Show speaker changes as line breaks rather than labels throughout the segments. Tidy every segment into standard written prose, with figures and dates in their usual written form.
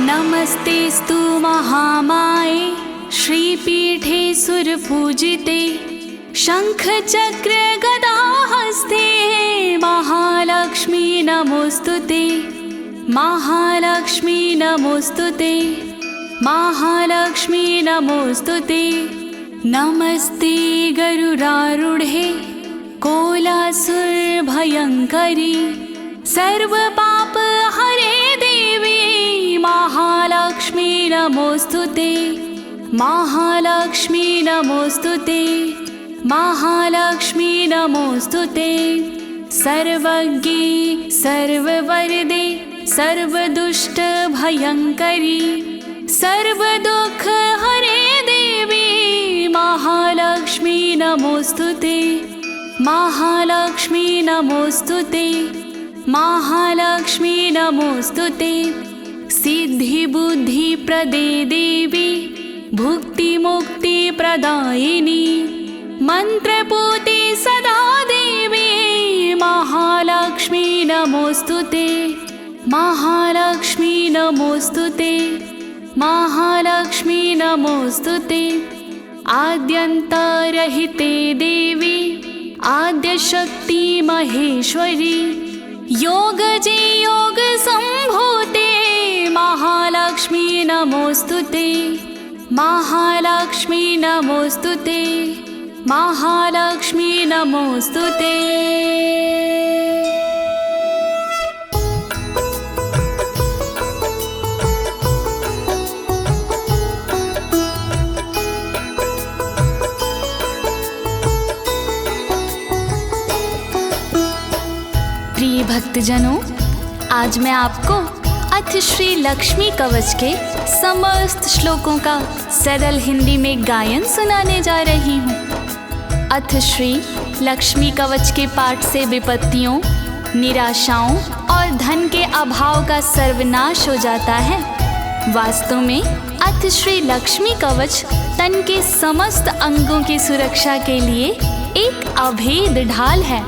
नमस्तेस्तु महामाये श्रीपीठे सुरपूजिते शंखचक्र गदाहस्ते महालक्ष्मी नमोस्तुते महालक्ष्मी नमोस्तुते महालक्ष्मी नमोस्तुते। नमस्ते गरुडारूढे कोलासुरभयङ्करी सर्वपाप हरे देवी महालक्ष्मी नमोस्तुते महालक्ष्मी नमोस्तुते महालक्ष्मी नमोस्तुते। सर्वज्ञे सर्ववरदे सर्वदुष्टभयङ्करी सर्वदुःख हरे देवी महालक्ष्मी नमोस्तुते महालक्ष्मी नमोस्तुते महालक्ष्मी नमोस्तुते। सिद्धिबुद्धिप्रदे देवी भुक्तिमुक्तिप्रदायिनी मन्त्रपूते सदा देवी महालक्ष्मी नमोस्तुते महालक्ष्मी नमोस्तुते महालक्ष्मी नमोस्तुते। आद्यन्तरहिते देवी आद्यशक्ति महेश्वरी योगजे योग संभूते महालक्ष्मी नमोस्तुते महालक्ष्मी नमोस्तुते महालक्ष्मी नमोस्तुते। प्रिय भक्तजनों, आज मैं आपको अथ श्री लक्ष्मी कवच के समस्त श्लोकों का सरल हिंदी में गायन सुनाने जा रही हूँ। अथ श्री लक्ष्मी कवच के पाठ से विपत्तियों, निराशाओं और धन के अभाव का सर्वनाश हो जाता है। वास्तव में अथ श्री लक्ष्मी कवच तन के समस्त अंगों की सुरक्षा के लिए एक अभेद ढाल है।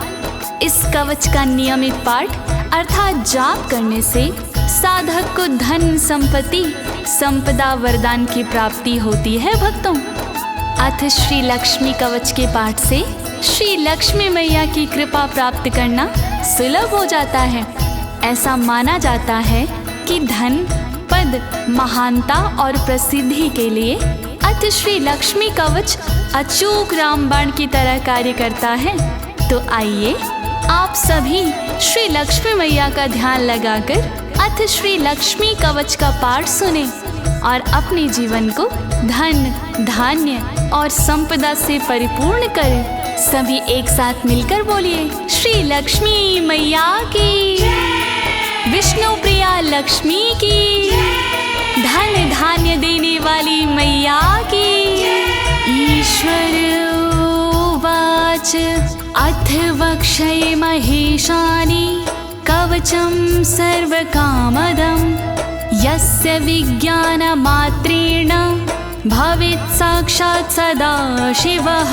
इस कवच का नियमित पाठ अर्थात जाप करने से साधक को धन संपत्ति संपदा वरदान की प्राप्ति होती है। भक्तों, अथ श्री लक्ष्मी कवच के पाठ से श्री लक्ष्मी मैया की कृपा प्राप्त करना सुलभ हो जाता है। ऐसा माना जाता है कि धन, पद, महानता और प्रसिद्धि के लिए अथ श्री लक्ष्मी कवच अचूक रामबाण की तरह कार्य करता है। तो आइए आप सभी श्री लक्ष्मी मैया का ध्यान लगाकर अथ श्री लक्ष्मी कवच का पाठ सुने और अपने जीवन को धन, धान्य और संपदा से परिपूर्ण करें। सभी एक साथ मिलकर बोलिए, श्री लक्ष्मी मैया की, विष्णु प्रिया लक्ष्मी की, धन धान्य देने वाली मैया की। ईश्वर उवाच अथ वक्षये महेशानि कवचं सर्वकामदं यस्य विज्ञानमात्रेण भवेत् साक्षात् सदा शिवः।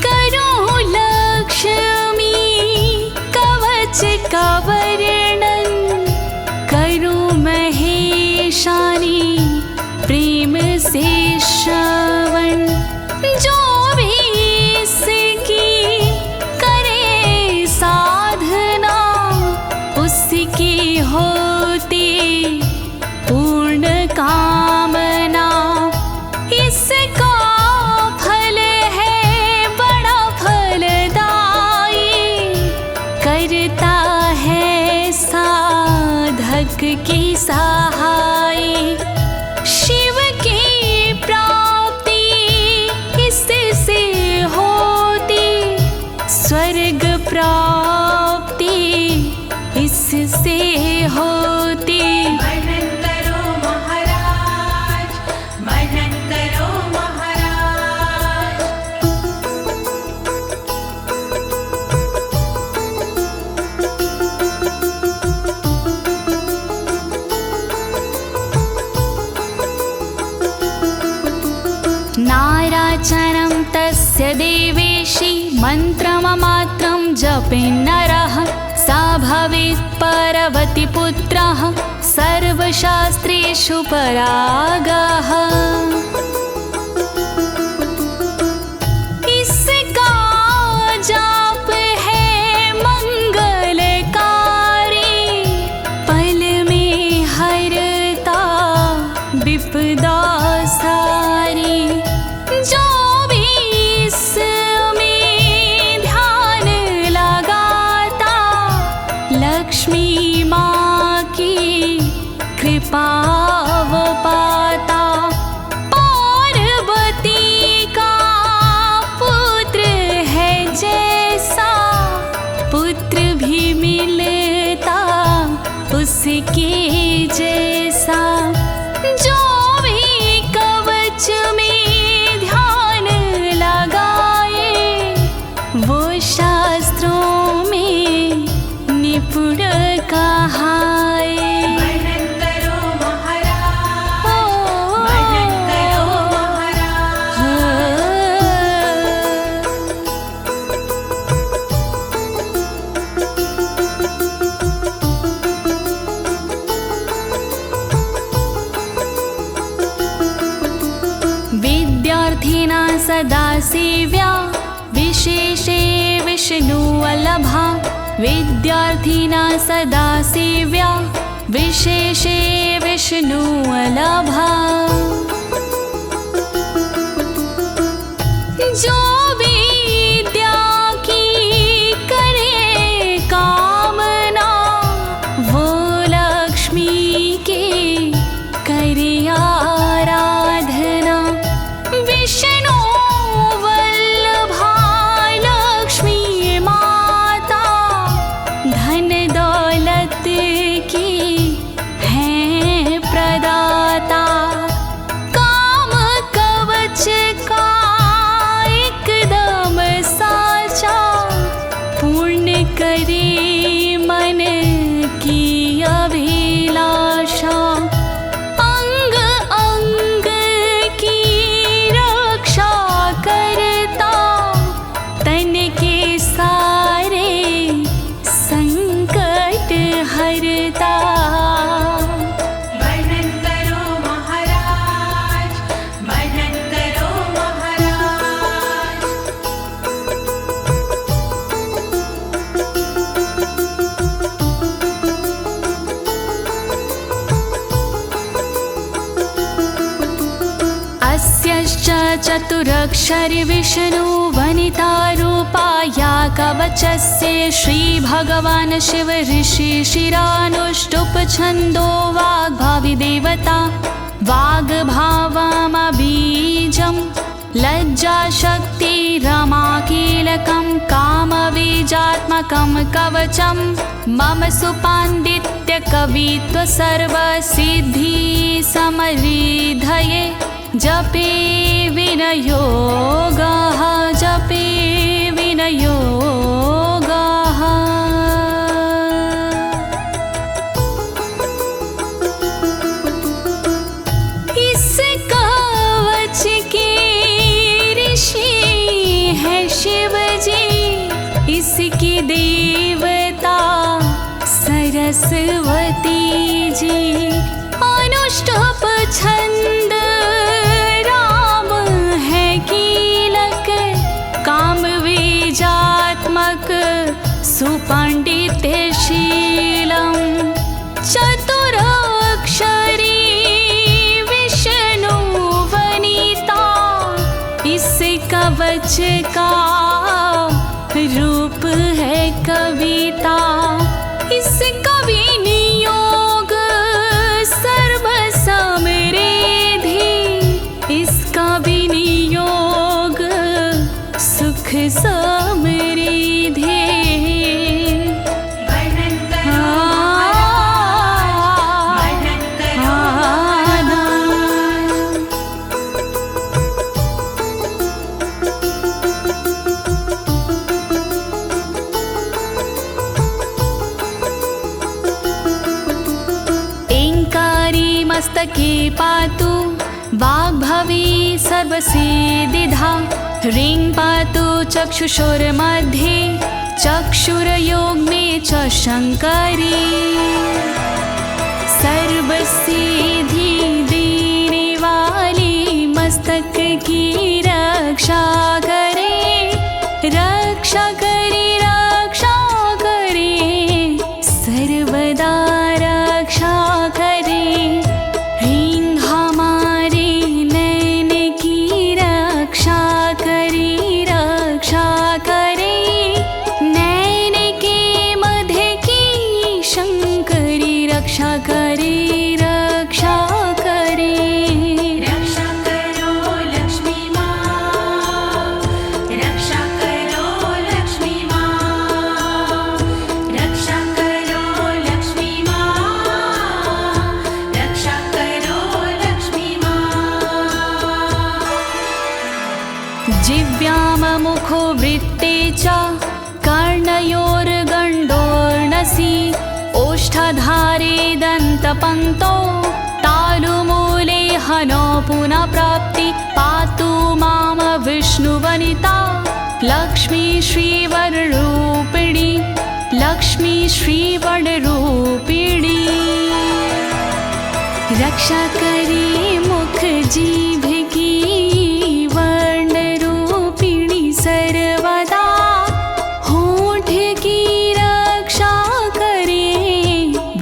करो लक्ष्मी कवच का वर्णन, करो महेशानि प्रेम से श्रवण। जो भी इसकी करे साधना उसकी होती पूर्ण कामना। इसका फल है बड़ा फलदायी, करता है साधक की सहाय। शिव की प्राप्ति इससे होती, स्वर्ग प्राप्ति इससे होती।
वर्णन करो महाराज, वर्णन करो महाराज।
नाराचनं तस्य देवेशि मन्त्रममात्रं जपेन्नरः सा भवेत् परवती पुत्रः सर्वशास्त्रेषु परागः। इसका जाप है मंगलकारी, पल में हरता विपदा सारी। जो भी इसमें ध्यान लगाता, लक्ष्मी माँ की कृपा वो पाता। पार्वती का पुत्र है जैसा, पुत्र भी मिलता उसके जैसा। जो भी कवच में ध्यान लगाए, वो शास्त्रों में निपुण कहाए।
वर्णन करो महाराज, वर्णन करो
विद्यार्थिना सदा सेव्या, विशेषे विष्णुवल्लभा। विद्यार्थिना सदा सेव्या, विशेषे विष्णुवल्लभा। जो विद्या की करे कामना, वो लक्ष्मी के करे आराधना। विष्णु वल्लभा लक्ष्मी माता, धन दौलत की है प्रदाता। काम कवच का एकदम साचा, पूर्ण करे मन की अभिलाषा। अंग अंग की रक्षा करता, तन के सारे संकट हरता।
वर्णन करो महाराज, वर्णन करो महाराज।
अस्यश्च चतुरक्षरि विष्णु वनिता रूपाया कवचस्य। श्रीभगवान् शिव ऋषि शिरानुष्टुप छन्दो वाग्भावि देवता। वाग्भावमबीजं लज्जा शक्ति रमा कीलकं, कामबीजात्मकं कवचं। मम सुपाण्डित्य कवित्व सर्वसिद्धि समृद्धये। जपे विनयोगः, जपे विनयोगः। इस कवच के ऋषि है शिव जी, इसकी देवता सरस्वती जी। अनुष्टुप छंद राम है कीलक, काम बीजात्मक सुपाण्डित्यशीलं। चतुरक्षरी विष्णु वनिता, इस कवच का रूप है कविता। इसका विनियोग सर्व समृद्धि, इसका विनियोग सुख समृद्धि।
वर्णन करो महाराज, वर्णन करो
मस्तके पातु वाग्भवी सर्वसिद्धिधा। ह्रीं पातु चक्षुषोर्मध्ये, चक्षुर्योग में च शङ्करी सर्वसिद्धि देने वाली मस्तक की रक्षा करे, रक्षा करे, रक्षा करे, सर्वदा रक्षा करे। ह्रीं हमारे नैन की रक्षा करे, रक्षा करे, नैन के मध्य की शंकरी रक्षा करे, रक्षा करे।
रक्षा करो लक्ष्मी माँ, रक्षा करो लक्ष्मी माँ, रक्षा करो लक्ष्मी माँ, रक्षा करो लक्ष्मी माँ।
जिव्याममुखो वृत्ते च कर्णयोर्गण्डोर्नसि ओष्ठधारे दन्तपङ्क्तौ तालुमूले हनो पुनः प्राप्ति पातु माम विष्णुवनिता लक्ष्मी श्रीवररूपिणी, लक्ष्मी श्रीवररूपिणी। रक्षा करे मुख जीभ की वर्णरूपिणी सर्वदा, होठ की रक्षा करे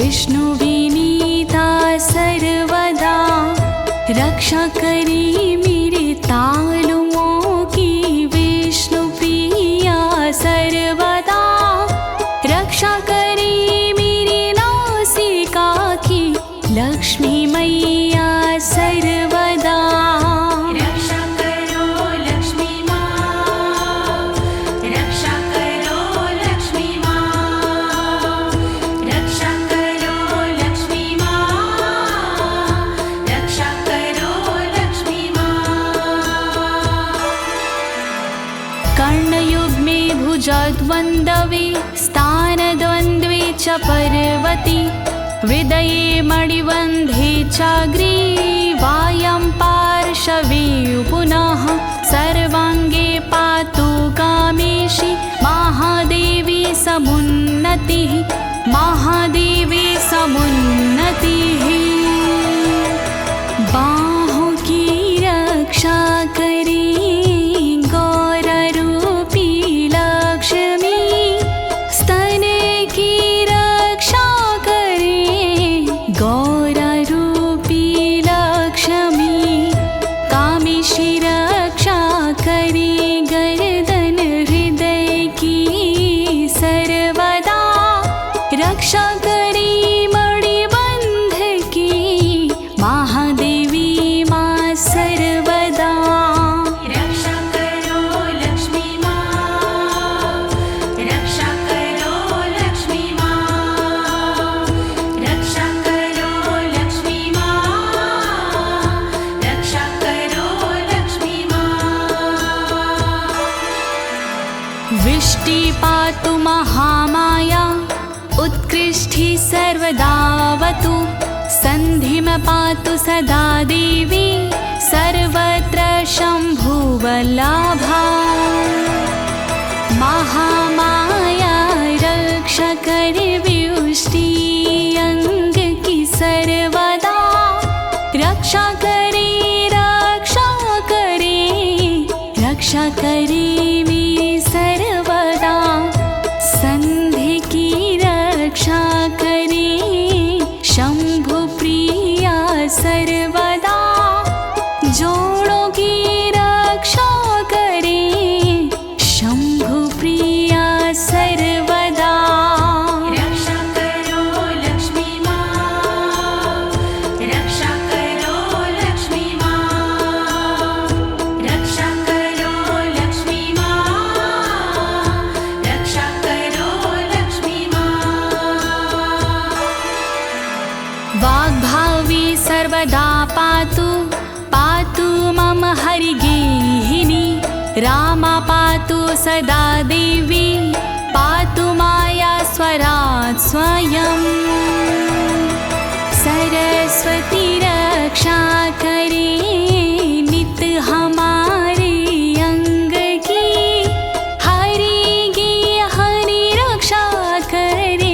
विष्णु विनीता सर्वदा। रक्षा करे मेरे तालुओं की विष्णु प्रिया सर्वदा, रक्षा करे मेरी नासिका की लक्ष्मी मैया सर्वदा।
रक्षा करो लक्ष्मी माँ, रक्षा करो लक्ष्मी माँ, रक्षा करो लक्ष्मी माँ, रक्षा करो लक्ष्मी माँ।
कर्णयुग्मे भुजद्वन्द्वे स्थानद्वन्द्वे च पर्वति हृदये मणिबन्धे चाग्रीवायां पार्श्वे पुनः सर्वाङ्गे पातु कामेशी महादेवी समुन्नतिः, महादेवी समुन्नतिः। बाहों की रक्षा करे गौररूपी लक्ष्मी, स्तन की रक्षा करे गौररूपी लक्ष्मी, कामेशी रक्षा करे गर्दन हृदय की सर्वदा, रक्षा करे मणिबन्ध की महादेवी माँ सर्वदा।
रक्षा करो लक्ष्मी माँ, रक्षा करो लक्ष्मी माँ, रक्षा करो लक्ष्मी माँ, रक्षा करो लक्ष्मी माँ।
वृष्टि पातु महामाया उत्कृष्टि सर्वदावतु, सन्धिं पातु सदा देवी सर्वत्र शम्भुवल्लभा। महामाया रक्षा करे वृष्टि अंग की सर्वदा, रक्षा करे, रक्षा करे, रक्षा करे मेरी सर्वदा। संधि की रक्षा करे शंभु प्रिया सर्वदा, जोड़ों की रक्षा करे शंभु प्रिया सर्वदा।
रक्षा करो लक्ष्मी माँ, रक्षा करो लक्ष्मी माँ, रक्षा करो लक्ष्मी माँ, रक्षा करो लक्ष्मी माँ।
वाग्भावी सर्वदा पातु, पातु मम हरिगेहिनी, रामा पातु सदा देवी, पातु माया स्वरात् स्वयं। सरस्वती रक्षा करे नित हमारे अंग की, हरि की हरि रक्षा करे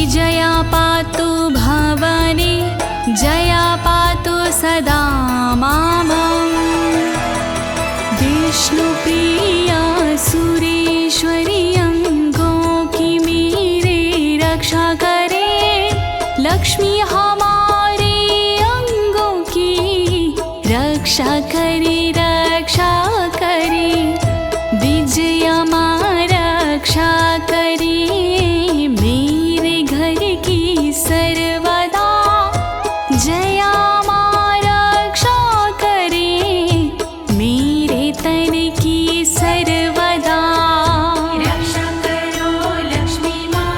विजया पातु भवने जया पातु सदा मामम् विष्णुप्रिया सुरेश्वरी अंगों की मेरे रक्षा करे लक्ष्मी हमारे अंगों की रक्षा करे विजया माँ रक्षा करे मेरे घर की सर्वदा जया माँ रक्षा करे मेरे तन की सर्वदा
रक्षा करो लक्ष्मी माँ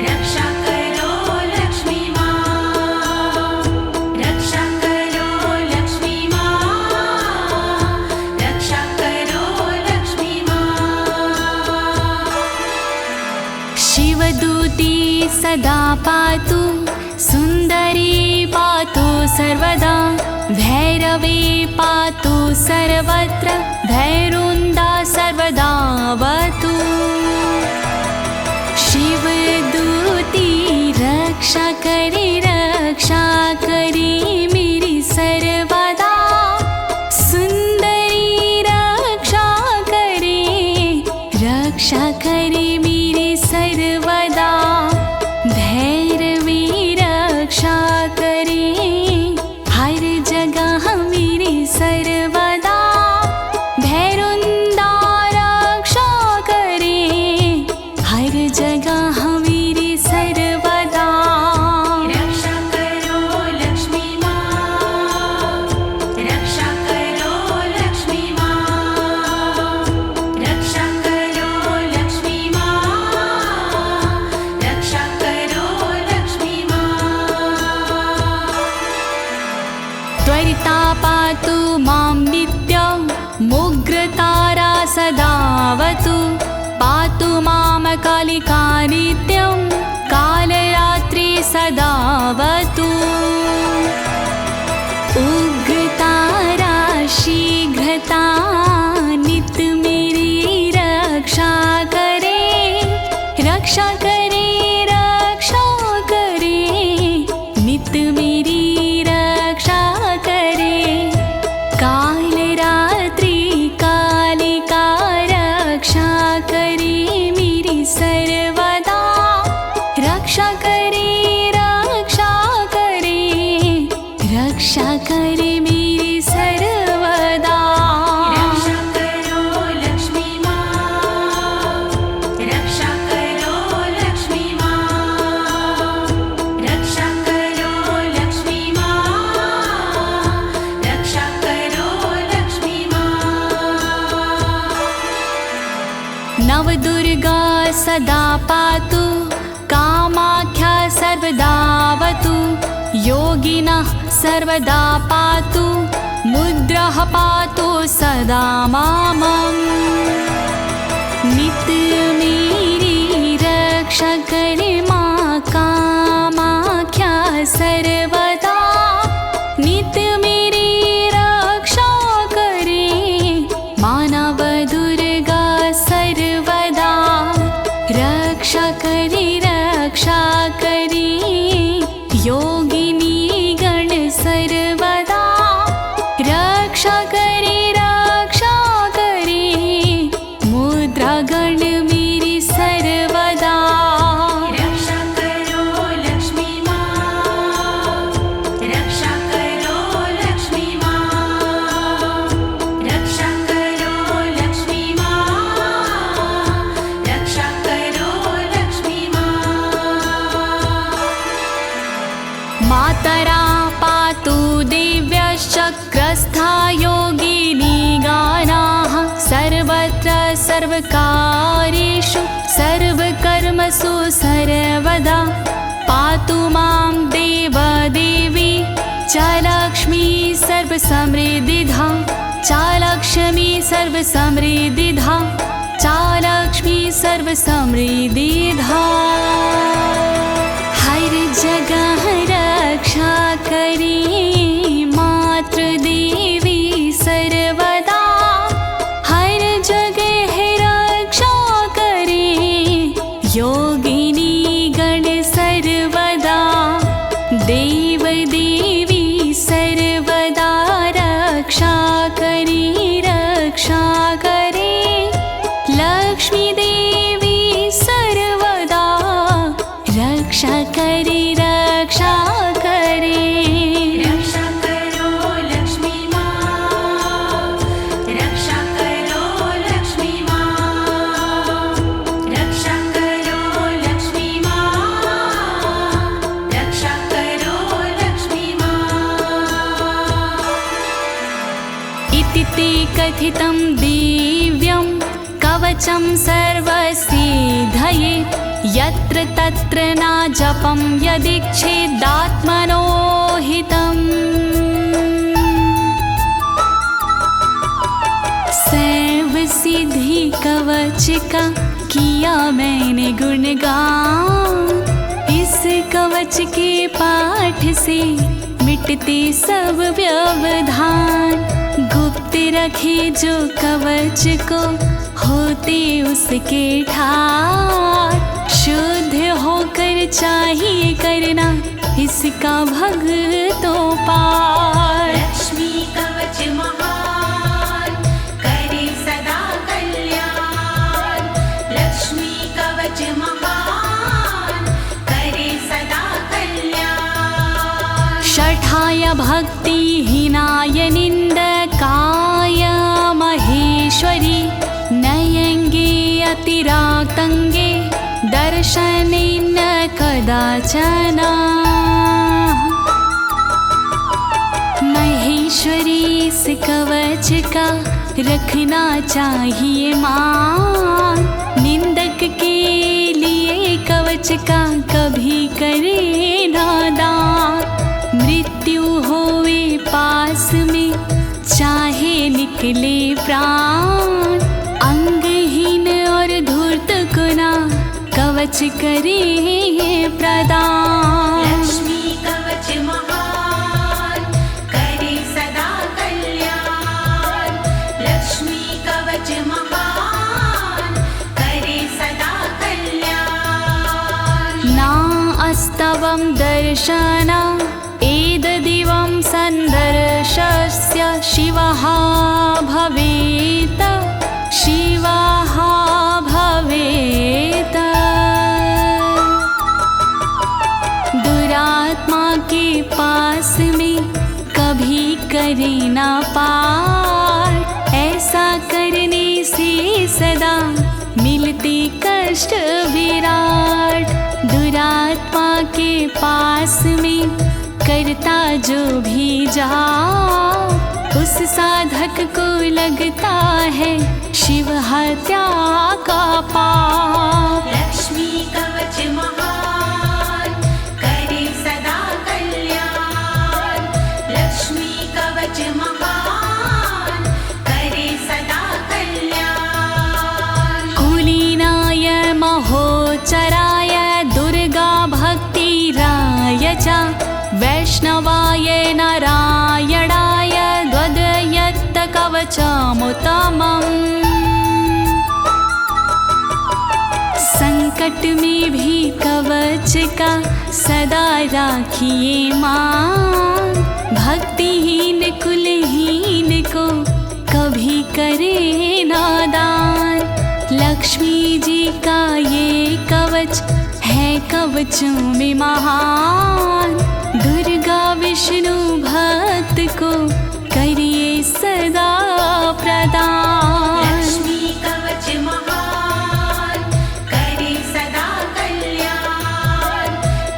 रक्षा करो लक्ष्मी माँ रक्षा करो लक्ष्मी माँ रक्षा करो लक्ष्मी माँ
शिवदूती सदा पातु सुंदरी पातु सर्वदा भैरवी पातु सर्वत्र भैरुंदा सर्वदावतु शिवदूती रक्षा करे मेरी सर्वदा सुंदरी रक्षा करे मेरी सर्वदा भैरवी रक्षा करे हर जगह मेरी सर्वदा भैरुंदा रक्षा करे हर जगह मेरी सर्वदा
रक्षा करो लक्ष्मी माँ रक्षा करो लक्ष्मी माँ रक्षा करो लक्ष्मी माँ रक्षा करो लक्ष्मी माँ
त्वरिता पातु मां नित्यं मुग्रतारा सदावतु पातु मां कालिका नित्यं कालरात्रि सदावतु उग्रतारा शीघ्रता नित मेरी रक्षा करे नित मेरी रक्षा करे काल रात्रि कालिका रक्षा करे मेरी सर्वदा रक्षा करे मेरी सर्वदा
रक्षा करो लक्ष्मी माँ रक्षा करो लक्ष्मी माँ रक्षा करो लक्ष्मी माँ रक्षा करो लक्ष्मी माँ
नवदुर्गा सदा पातु कामाख्या सर्वदावतु योगिनः सर्वदा पातु मुद्रः पातु सदा मामम् नित मेरी रक्षा करे माँ कामाख्या सर्वदा नित मेरी रक्षा करे मानव दुर्गा सर्वदा रक्षा करे योगिनी गण सर्वदा रक्षा करे मुद्रा गण मेरी सर्वदा
रक्षा करो लक्ष्मी माँ रक्षा करो लक्ष्मी माँ रक्षा करो लक्ष्मी माँ रक्षा करो लक्ष्मी माँ
मातरा पातु दिव्यश्चक्रस्था योगिनी गानाः सर्वत्र सर्वकार्येषु सर्वकर्मसु सर्वदा पातु मां देवदेवी च लक्ष्मी सर्वसमृद्धिधा च लक्ष्मी सर्वसमृद्धिधा च लक्ष्मी सर्वसमृद्धिधा हर जगह रक्षा करे मातृदेवी सर्वदा हर जगह रक्षा करे योगिनी लक्ष्मी देवी सर्वदा रक्षा करे रक्षा करे।
रक्षा करो लक्ष्मी माँ, रक्षा करो लक्ष्मी माँ, रक्षा करो लक्ष्मी माँ, रक्षा करो लक्ष्मी माँ।
इति ते कथितं दिव्यं कवचं सर्वसिद्धये यत्र तत्र न जपं यदीच्छेदात्मनो हितम्। सर्वसिद्धि कवच का किया मैंने गुणगान, इस कवच के पाठ से मिटते सब व्यवधान। गुप्त रखे जो कवच को होते उसके ठार, शुद्ध होकर चाहिए करना इसका भक्तों पार।
लक्ष्मी कवच महान करे सदा कल्याण, लक्ष्मी कवच महान करे सदा कल्याण।
षठाय भक्तिहीनाय निन्दकाय महेश्वरी नयंगे अतिराक्तंगे दर्शनेन कदाचन। महेश्वरी इस कवच का रखना चाहिए मान, निंदक के लिए कवच का कभी करे ना दान। मृत्यु होवे पास में चाहे निकले प्राण, अंगहीन और धूर्त को ना कवच करे प्रदान।
लक्ष्मी कवच महान करे सदा कल्याण, लक्ष्मी कवच महान करे सदा कल्याण।
ना अस्तवं दर्शन एतदिवं सन्दर्शस्य शिवः भवेत् शिवः भवेत्। दुरात्मा के पास में कभी करे ना पार, ऐसा करने से सदा मिलते कष्ट विराट। दुरात्मा के पास में करता जो भी जा, उस साधक को लगता है शिव हत्या का पाप।
लक्ष्मी कवच महान करे सदा कल्याण, लक्ष्मी कवच महान करे सदा कल्याण।
कुलीनाय महोच्चराय दुर्गा भक्तिराय च वैष्णवाय नारायणाय द्वदयत्त कवचमुत्तमम्। संकट में भी कवच का सदा राखिए मान, भक्तिहीन कुलहीन को कभी करे नादान। लक्ष्मी जी का ये कवच है कवचों में महान, दुर्गा विष्णु भक्त को करिए सदा प्रदान।
लक्ष्मी कवच महान करे सदा कल्याण,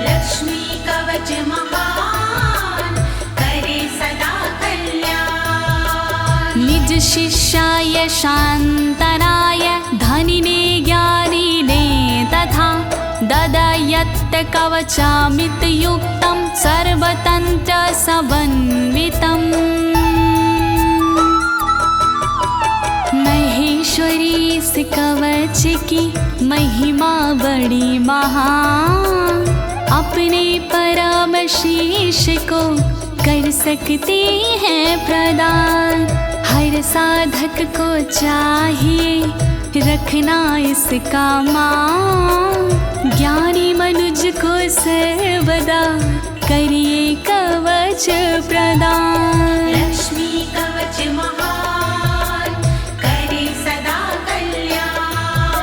लक्ष्मी कवच महान करे सदा कल्याण।
निज शिष्याय शान्तनाय धनिने ज्ञानिने तथा ददयत्त कवचामितयुक्तं सर्वतन्त्र समन्वितम्। महेश्वरी इस कवच की महिमा बड़ी महान, अपने परम शीश को कर सकते हैं प्रदान। हर साधक को चाहिए रखना इसका मान, ज्ञानी मनुज को सर्वदा करिए कवच प्रदान।
लक्ष्मी कवच महान करे सदा कल्याण,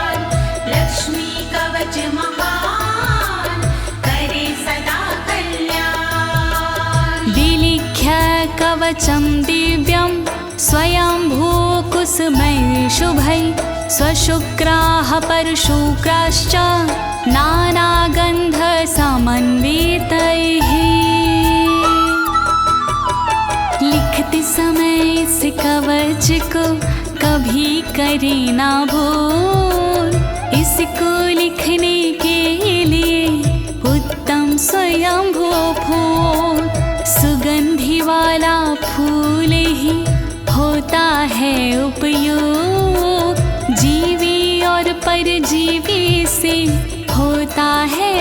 कवचं दिव्यं स्वयंभूकुसुमै शुभै स्वशुक्राः परशुक्राश्च नानागन्धसमन्वितैः। लिखते समय इस कवच को कभी करे ना भूल, इसको लिखने के लिए उत्तम स्वयंभू फूल, सुगंधि वाला फूल ही होता है उपयोग, जीवी और परजीवी से होता है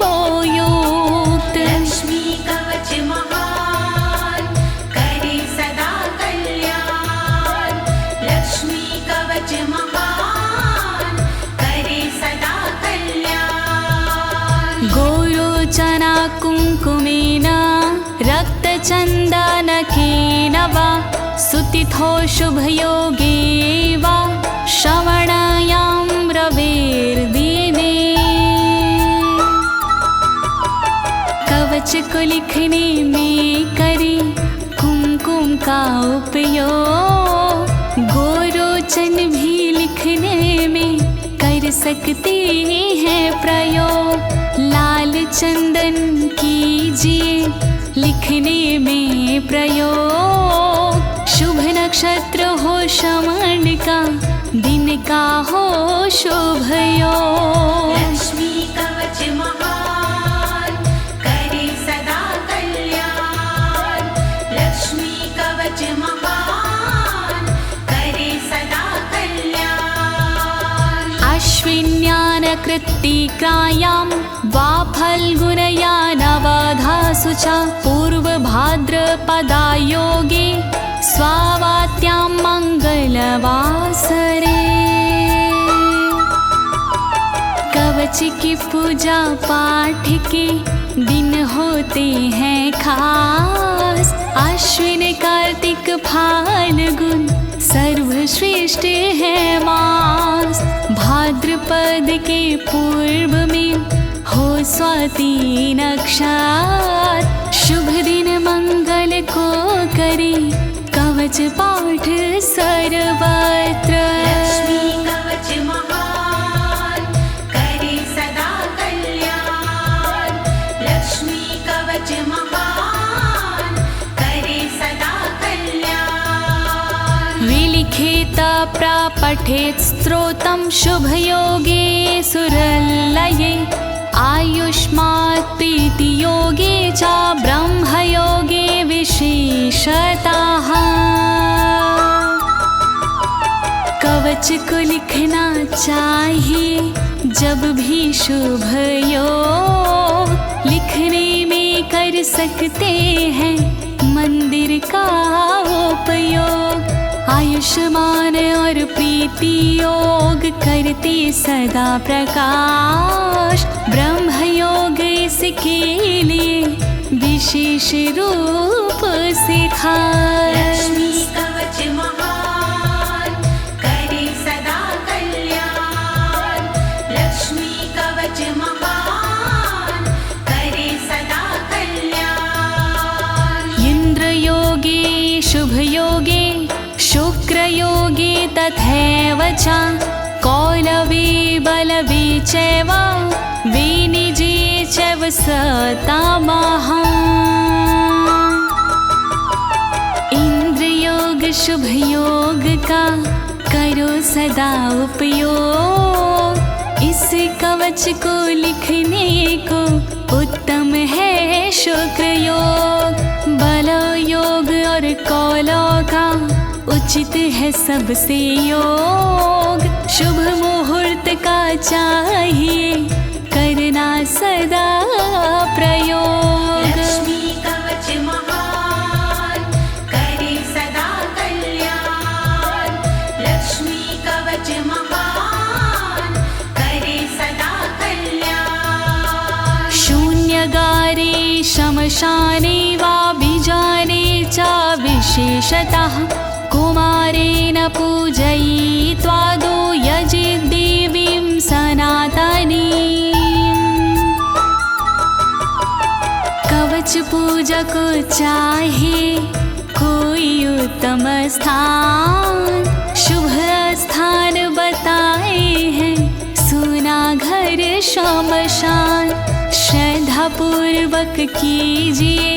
वो युक्त।
लक्ष्मी कवच महान करे सदा कल्याण, लक्ष्मी कवच महान करे सदा कल्याण।
गोरोचना कुङ्कुमेन रक्तचन्दनकेन वा सुतिथो शुभयोगे वा श्रवणायां रवेर्दिने। कवच को लिखने में करे कुमकुम का उपयोग, गोरोचन भी लिखने में कर सकते हैं प्रयोग। लाल चंदन कीजिए लिखने में प्रयोग, शुभ नक्षत्र हो श्रवण का, दिन का हो शुभ योग।
लक्ष्मी कवच महान करे सदा कल्याण, लक्ष्मी कवच महान करे सदा कल्याण।
अश्विन्यान कृत्तिकायां वा फल्गुनया नवधासु च पूर्वभाद्रपदायोगे स्वावात्यां मंगलवासरे। कवच की पूजा पाठ के दिन होते हैं खास, अश्विन कार्तिक फाल्गुन सर्वश्रेष्ठ है मास। भाद्रपद के पूर्व में हो स्वाति नक्षत्र, शुभ दिन मंगल को करे कवच पाठ सर्वत्र।
लक्ष्मी कवच महान करे सदा कल्याण, लक्ष्मी कवच महान करे सदा कल्याण।
विलिखित प्रपठेत् स्तोत्रं शुभयोगे सुरलये, आयुष्मात् प्रीतियोगे च ब्रह्मयोगे विशेषतः। कवच को लिखना चाहिए जब भी शुभ योग, लिखने में कर सकते हैं मंदिर का उपयोग। आयुष्मान और प्रीति योग करते सदा प्रकाश, ब्रह्मयोग इसके लिए विशेष रूप से खास।
लक्ष्मी कवच महान करे सदा कल्याण, लक्ष्मी कवच महान करे सदा कल्याण।
इंद्रयोगे शुभयोगे शुक्रयोगे तथैव च कौलवे बलवे चैव विनिजे चैव सतामः। इंद्रयोग शुभयोग का करो सदा उपयोग, इस कवच को लिखने को उत्तम है शुक्र योग। बल योग और कौलो का उचित है सबसे योग, शुभ मुहूर्त का चाहिए करना सदा प्रयोग।
लक्ष्मी कवच महान करे सदा कल्याण, लक्ष्मी कवच महान करे सदा कल्याण।
शून्यगारे शमशाने वा बीजाने च विशेषतः कुमारेण पूजयित्वादो यजित् देवीं सनातनीं। कवच पूजा को चाहे कोई उत्तम स्थान, शुभ स्थान बताए हैं, सोना घर शमशान। श्रद्धा पूर्वक कीजिए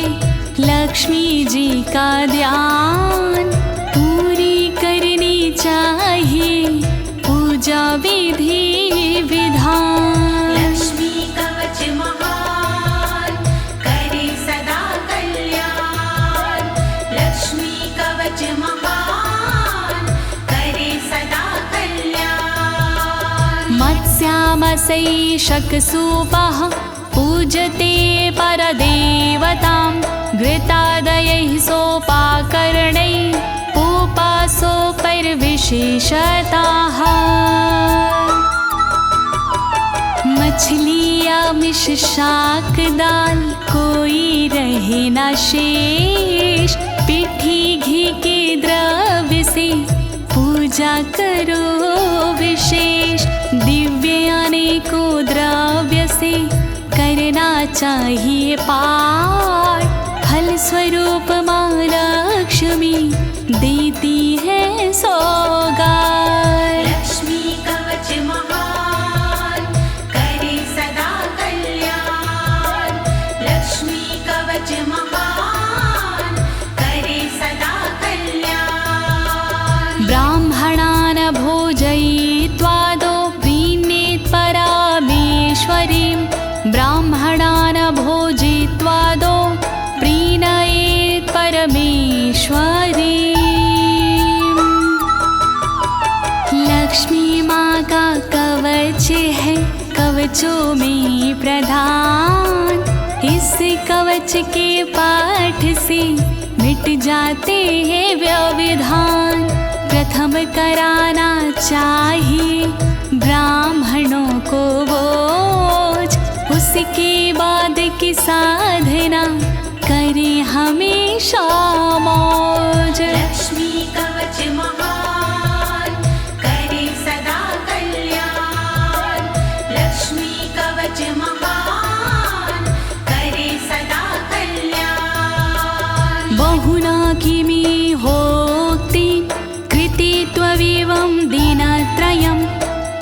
लक्ष्मी जी का ध्यान, पूरी करनी चाहिए पूजा विधि विधान।
लक्ष्मी कवच महान करे सदा कल्याण, लक्ष्मी कवच महान करे सदा कल्याण।
मत्स्यामसै शकसूपः पूजते परदेवतां, घृतादयैः सोपाकरणैः उपासो परविशेषताः। मछली आमिष शाक दाल कोई रहे न शेष, पिठी घी के द्रव्य से पूजा करो विशेष। दिव्य अनेकों द्रव्य से करना चाहिए पाठ, फल स्वरूप माँ लक्ष्मी देती है सौगात।
लक्ष्मी कवच महान करे सदा कल्याण, लक्ष्मी कवच महान करे सदा कल्याण।
ब्राह्मणान् भोजयित्वादो प्रीणेत् परामेश्वरीं, ब्राह्मणान् भोजयित्वादो प्रीणयेत् परमेश्वरीं। लक्ष्मी माँ का कवच है कवचों में प्रधान, इस कवच के पाठ से मिट जाते हैं व्यवधान। प्रथम कराना चाहिए ब्राह्मणों को भोज, उसके बाद की साधना करें हमेशा मौज।
लक्ष्मी कवच महान करे सदा कल्याण, लक्ष्मी कवच महान करे सदा कल्याण।
बहुना किमि होक्ति कृतित्वविवं दिनत्रयं,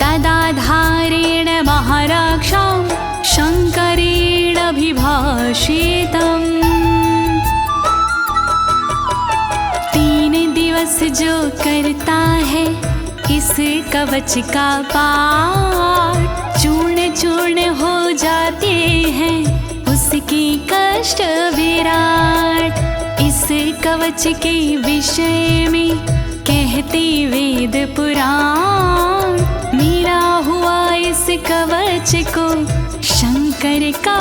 तदाधारेण महाराक्षां शंकरेण विभाषितम्। 3 दिवस जो करता है इस कवच का पाठ, चूर्ण चूर्ण हो जाते हैं उसके कष्ट विराट। इस कवच के विषय में कहते वेद पुराण, मेरा हुआ इस कवच को शंकर का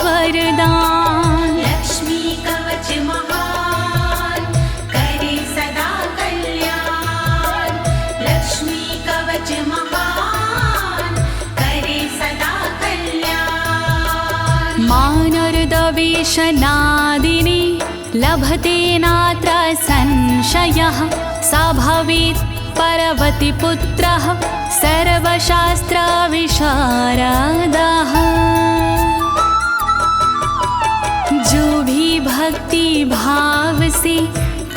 वरदान।
लक्ष्मी कवच महान करे सदा कल्याण, लक्ष्मी कवच महान करे सदा कल्याण।
मानर्दवेशनादिनी लभते नात्र संशयः, स भवेत् परवति पुत्रः सर्वशास्त्र विशारदः। जो भी भक्ति भाव से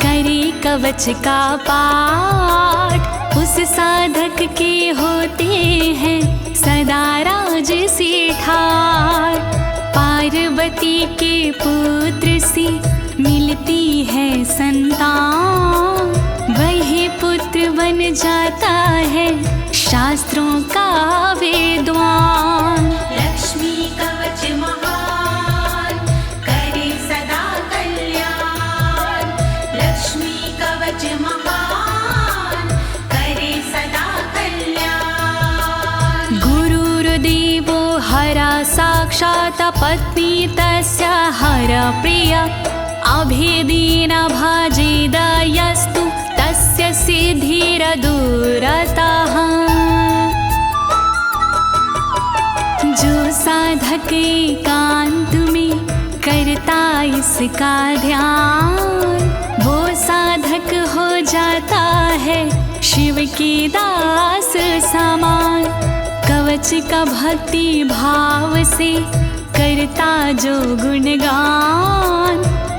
करे कवच का पाठ, उस साधक के होते हैं सदा राज से ठाठ। पार्वती के पुत्र से मिलती है संतान, वही पुत्र बन जाता है शास्त्रों का विद्वान।
लक्ष्मी कवच महान करे सदा कल्याण, लक्ष्मी कवच महान करे सदा कल्याण।
गुरुर्देवो हरा साक्षात् पत्नी तस्य हर प्रिया, अभेदेन भाजेदयस्तु तस्य सिद्धिरदूरतः। जो साधक एकांत में करता इसका ध्यान, वो साधक हो जाता है शिव के दास समान। कवच का भक्ति भाव से करता जो गुणगान,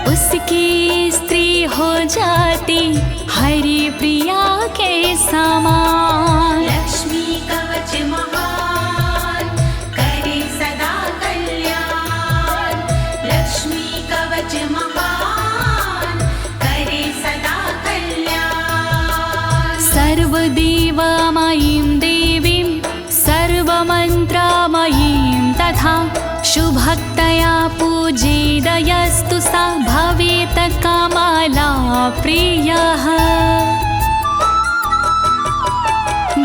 उसकी स्त्री हो जाती हरि प्रिया के समान।
लक्ष्मी कवच महान करे सदा कल्याण। लक्ष्मी कवच महान करे सदा कल्याण।
सर्वदेवमयीं देवीं सर्वमन्त्रमयीं तथा शुभक्तया पूजेदयस्तु सा भवेत् कमला प्रियः।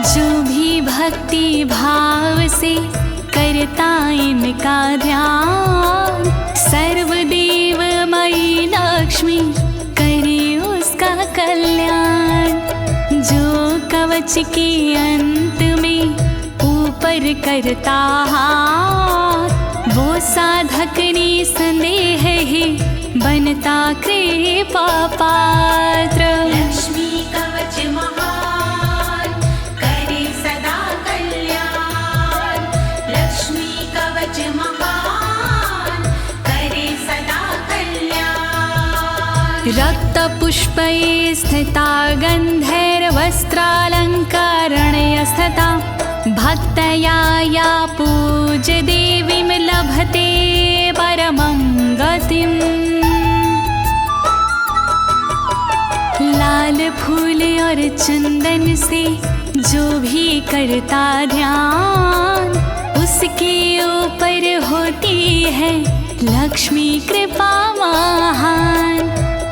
जो भी भक्ति भाव से करता इनका ध्यान, सर्वदेवमयी लक्ष्मी करे उसका कल्याण। जो कवच के अंत में ऊपर करता हाथ, वो साधक निसंदेह ही बनता कृपा पात्र।
लक्ष्मी कवच महान करे सदा कल्याण। लक्ष्मी कवच महान करे सदा कल्याण।
रक्तपुष्पैः स्थिता गन्धर्वस्त्रालङ्कारेण स्थिता भक्तया या पूज्य देवीं लभते परमं गतिम्। लाल फूल और चंदन से जो भी करता ध्यान, उसके ऊपर होती है लक्ष्मी कृपा महान।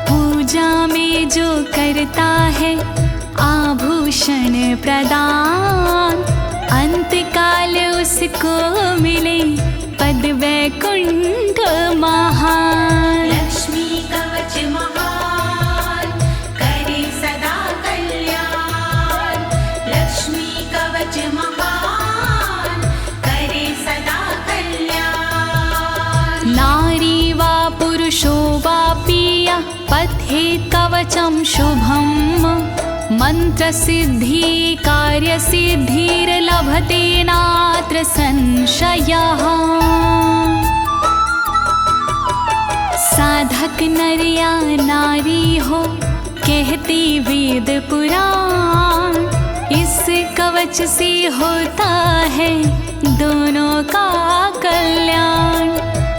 पूजा में जो करता है आभूषण प्रदान, अंतकाल उसको मिले पद वैकुंठ महान।
लक्ष्मी कवच महान करे सदा कल्याण। लक्ष्मी कवच महान करे सदा कल्याण।
नारी वा पुरुषो वापि यः पठेत् कवचं शुभम्, मंत्रसिद्धि कार्यसिद्धिर्लभते नात्र संशयः। साधक नर या नारी हो कहती वेद पुराण, इस कवच से होता है दोनों का कल्याण।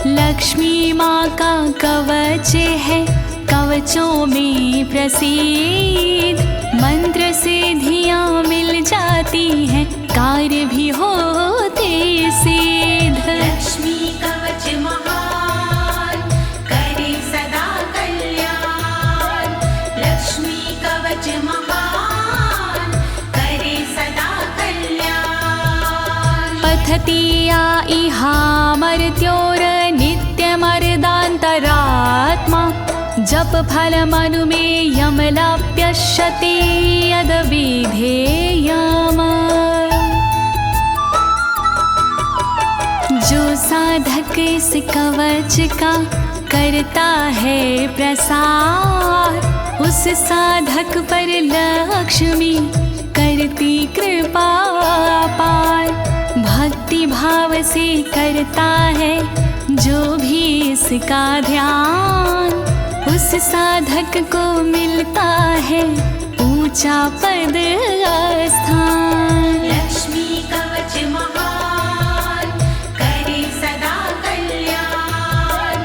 लक्ष्मी माँ का कवच है कवचों में प्रसिद्ध, मंत्र सिद्धियाँ मिल जाती हैं कार्य भी होते सिद्ध।
लक्ष्मी कवच महान करे सदा कल्याण। लक्ष्मी कवच महान करे सदा कल्याण।
पठति या इहामर्त्योर्नित्यमर्दान्तरात्मा, जप फलमनुमेयं लप्यष्यति यद्विधेयम्। जो साधक इस कवच का करता है प्रसार, उस साधक पर लक्ष्मी करती कृपा पार। भक्ति भाव से करता है जो भी इसका ध्यान, उस साधक को मिलता है ऊंचा पद स्थान।
लक्ष्मी कवच महान करे सदा कल्याण।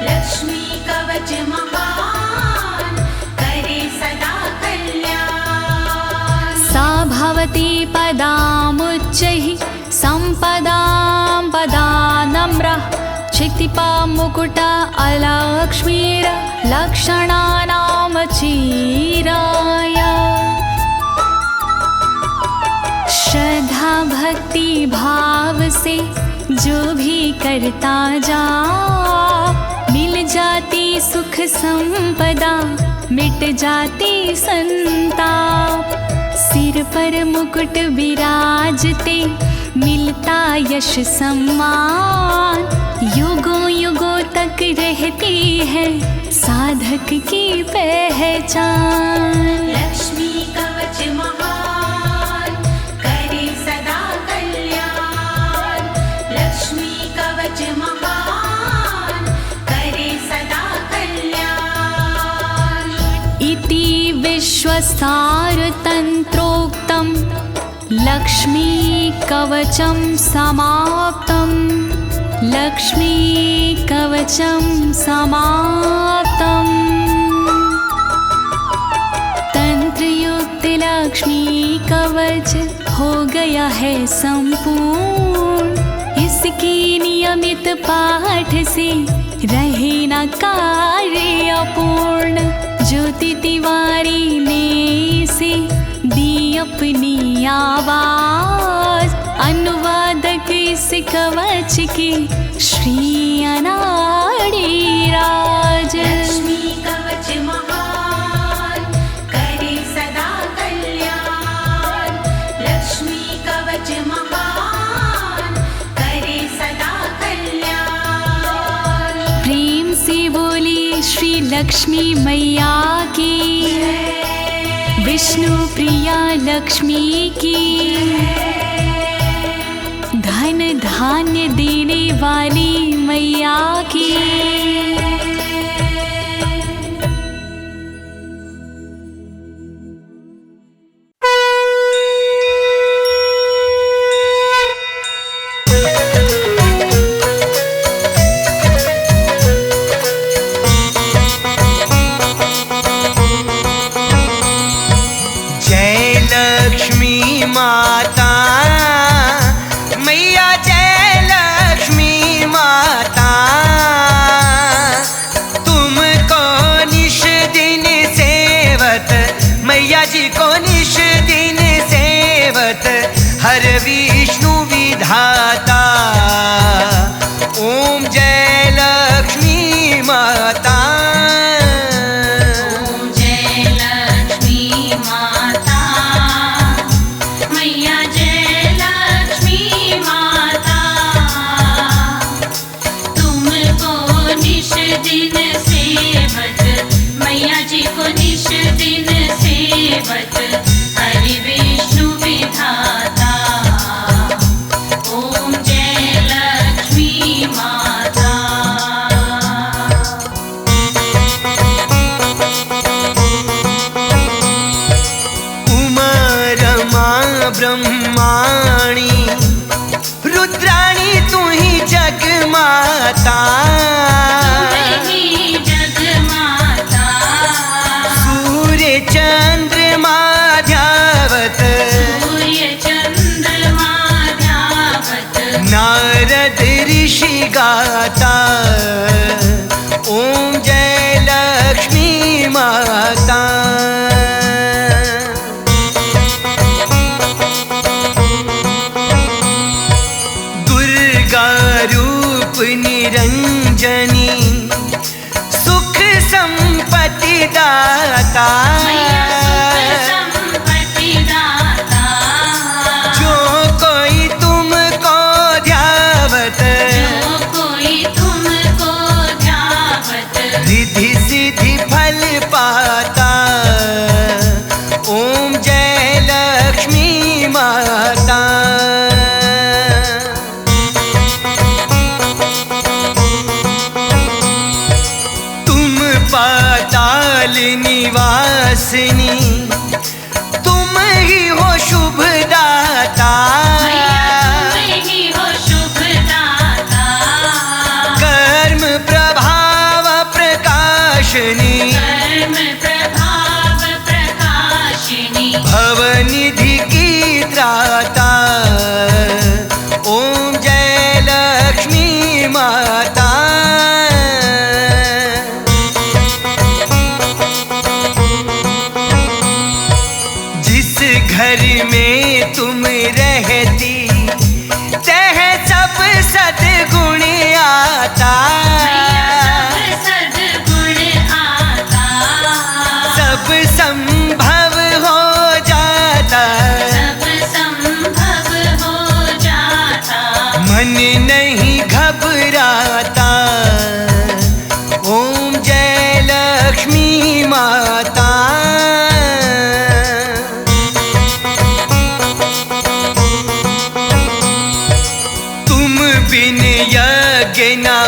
लक्ष्मी कवच महान करे सदा कल्याण।
सा भवती पदामुच्चैः सम्पदां पदानम्रः, क्षितिपा मुकुटा अलक्ष्मीर लक्षणानां चीराय। श्रद्धा भक्ति भाव से जो भी करता जा, मिल जाती सुख संपदा मिट जाती संताप। सिर पर मुकुट विराजते मिलता यश सम्मान, युगों युगों तक रहती है साधक की पहचान।
लक्ष्मी कवच महान करे सदा कल्याण। लक्ष्मी कवच महान करे सदा कल्याण।
कवचं समाप्तं लक्ष्मी कवचं समाप्तम् तंत्रयुक्त लक्ष्मी कवच हो गया है संपूर्ण। इसकी नियमित पाठ से रहे न कार्य अपूर्ण। ज्योति तिवारी ने से दी अपनी आवाज, अनुवादक इस कवच की श्री अनाड़ी राज।
लक्ष्मी कवच महान करे सदा कल्याण। लक्ष्मी कवच महान करे सदा कल्याण।
प्रेम से बोली श्री लक्ष्मी मैया की, विष्णु प्रिया लक्ष्मी की। धन धान्य देने वाली मैया की।
माता मैया जय लक्ष्मी माता, तुमको निश दिन सेवत, मैया जी को निश दिन सेवत हर विष्णु विधाता। ओम जय लक्ष्मी माता।
मैया जी को निश दिन सेवत हरि विष्णु विधाता। ओम जय लक्ष्मी माता।
उमा रमा ब्रह्माणी रुद्राणी तू ही जग माता। चंद्रमा ध्यावत,
सूर्य चंद्रमा ध्यावत
नारद ऋषि गाता। ओम जय लक्ष्मी माता। दुर्गा रूप निरंजनी सुख संपत्ति दाता। जो कोई तुमको ध्यावत, रिद्धि सिद्धि फल पाता। ओम जय लक्ष्मी माता। तुम पाताल निवासिनी, तुम ही हो शुभ दाता। कर्म प्रभाव प्रकाशिनी, भवनिधि की त्राता। ओम जय लक्ष्मी माता। घर में तुम रहती तह सब सद्गुण आता। सब संभव हो जाता, मन नहीं घबराता। ओम जय लक्ष्मी माता। बिन यज्ञ ना